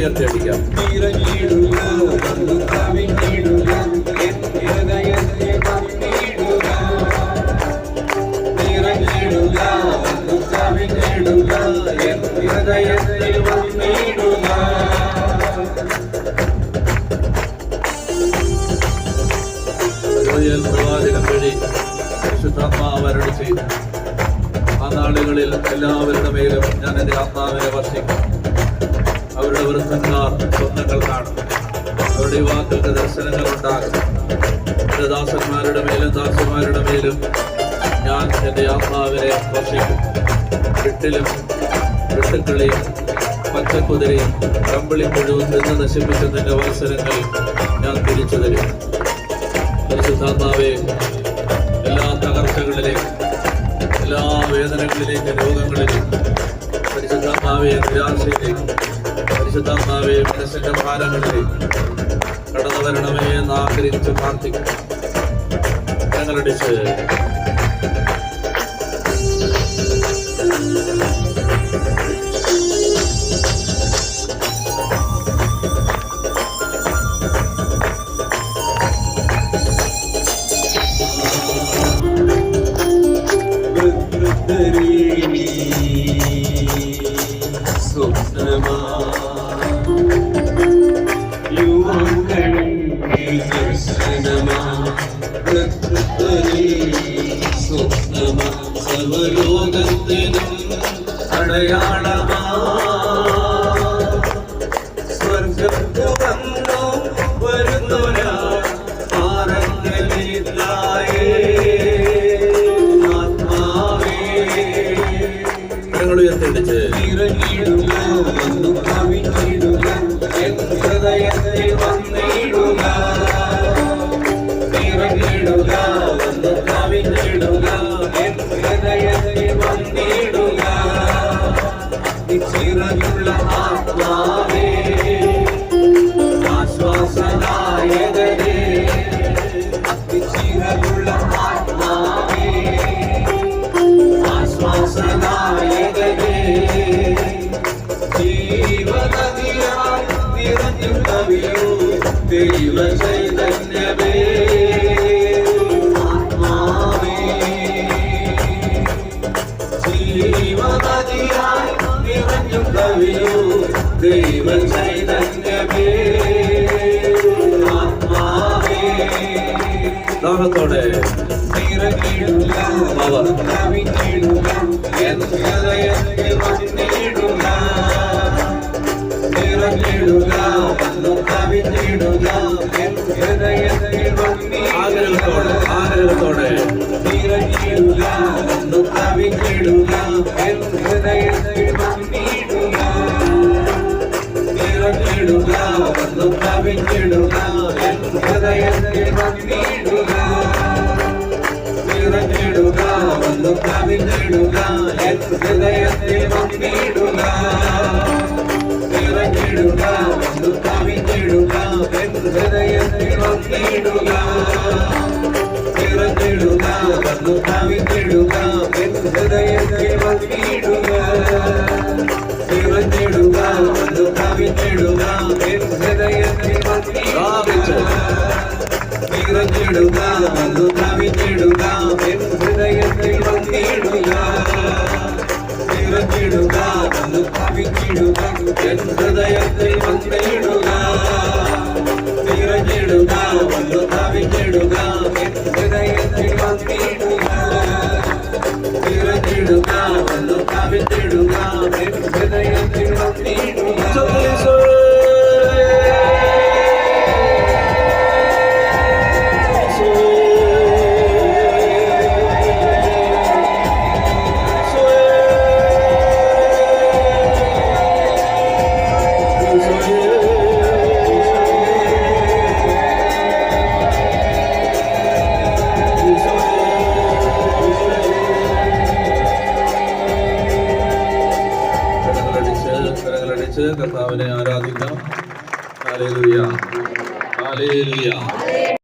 ഉയർത്തിയടിക്കാം. പ്രവാചകൻ വഴി പരിശുദ്ധാത്മാവ് അരുളി ചെയ്തു, ആ നാളുകളിൽ എല്ലാവരുടെ മേലും ഞാൻ എൻ്റെ ആത്മാവിനെ വർഷിക്കും. അവരുടെ വൃദ്ധന്മാർ സ്വപ്നങ്ങൾ കാണും, അവരുടെ യുവാക്കൾക്ക് ദർശനങ്ങൾ ഉണ്ടാകും. എൻ്റെ ദാസന്മാരുടെ മേലും ദാസിമാരുടെ മേലും ഞാൻ എൻ്റെ ആത്മാവിനെ വർഷിക്കും. വിട്ടിലും വെട്ടുക്കളെയും പച്ചക്കുതിരയും കമ്പിളിപ്പുഴവും നിന്ന് നശിപ്പിക്കുന്നതിൻ്റെ അവസരങ്ങൾ ഞാൻ തിരിച്ചു തരും. പരിശുദ്ധാത്മാവേ, എല്ലാ തകർച്ചകളിലെയും എല്ലാ വേദനകളിലേക്ക്, രോഗങ്ങളിലും, പരിശുദ്ധാത്മാവേ നിരാശയിലേക്ക്, പരിശുദ്ധാത്മാവേ മനസ്സിന്റെ ഭാരങ്ങളിലേക്ക് കടന്നു വരണമേ എന്ന് ആഗ്രഹിച്ച് പ്രാർത്ഥിക്കും. ഞങ്ങളടിച്ച് സർവലോകത്തിനും അടയാളമാ സ്വർഗത്തു വന്നു വരുന്നൊരാ ആരംഗമില്ലായേ ആത്മാവേ ഉയർത്തിയടിച്ച് ഇറങ്ങിയിടുക വന്നു കവിഞ്ഞിടുക എൻ ഹൃദയത്തിൽ വന്നിടുക ഇറങ്ങിടുക വന്നു കവിഞ്ഞിടുക എൻ ഹൃദയത്തിൽ വന്നിടുക ചിറകുള്ള ആത്മാവേ ആശ്വാസനായകനേ ചിറകുള്ള ആത്മാവേ ആശ്വാസനായകനേ ജീവനദിയായി നിറഞ്ഞു കവിയൂ ദൈവ ചൈതന്യമേ ആത്മാവേ ജീവനദിയായി നിറഞ്ഞു കവിയൂ ദൈവ ചൈതന്യമേ ആത്മാവേ ദാഹത്തോടെ ഇറങ്ങിടുക കവിഞ്ഞിടുക എൻ ഹൃദയത്തിൽ വന്നിടുക ഇറങ്ങിടുക വന്നു കവിഞ്ഞിടുക എൻ ഹൃദയത്തിൽ ആഗ്രഹത്തോടെ ഇറങ്ങിടുക വന്നു കവിഞ്ഞിടുക എൻ ഹൃദയത്തിൽ വന്നിടുക ഇറങ്ങിടുക വന്നു കവിഞ്ഞിടുക എൻ ഹൃദയത്തിൽ വന്നിടുക ഇറങ്ങിടുക വന്നു കവിഞ്ഞിടുക എൻ ഹൃദയത്തിൽ വന്നിടുക ഇറങ്ങിടുക വന്നു കവിഞ്ഞിടുക എൻ ഹൃദയത്തിൽ വന്നിടുക ഇറങ്ങിടുക വന്നു കവിഞ്ഞിടുക എൻ ഹൃദയത്തിൽ വന്നിടുക ഇറങ്ങിടുക വന്നു കവിഞ്ഞിടുക എൻ ഹൃദയത്തിൽ വന്നിടുക ഇറങ്ങിടുക വന്നു കവിഞ്ഞിടുക എൻ ഹൃദയത്തിൽ വന്നിടുക ഇറങ്ങിടുക വന്നു കവിഞ്ഞിടുക എൻ ഹൃദയത്തിൽ വന്നിടുക ഇറങ്ങിടുക വന്നു കവിഞ്ഞിടുക എൻ ഹൃദയത്തിൽ വന്നിടുക ഇറങ്ങിടുക വന്നു കവിഞ്ഞിടുക എൻ ഹൃദയത്തിൽ വന്നിടുക കർത്താവിനെ ആരാധിക്കാം. Hallelujah, hallelujah.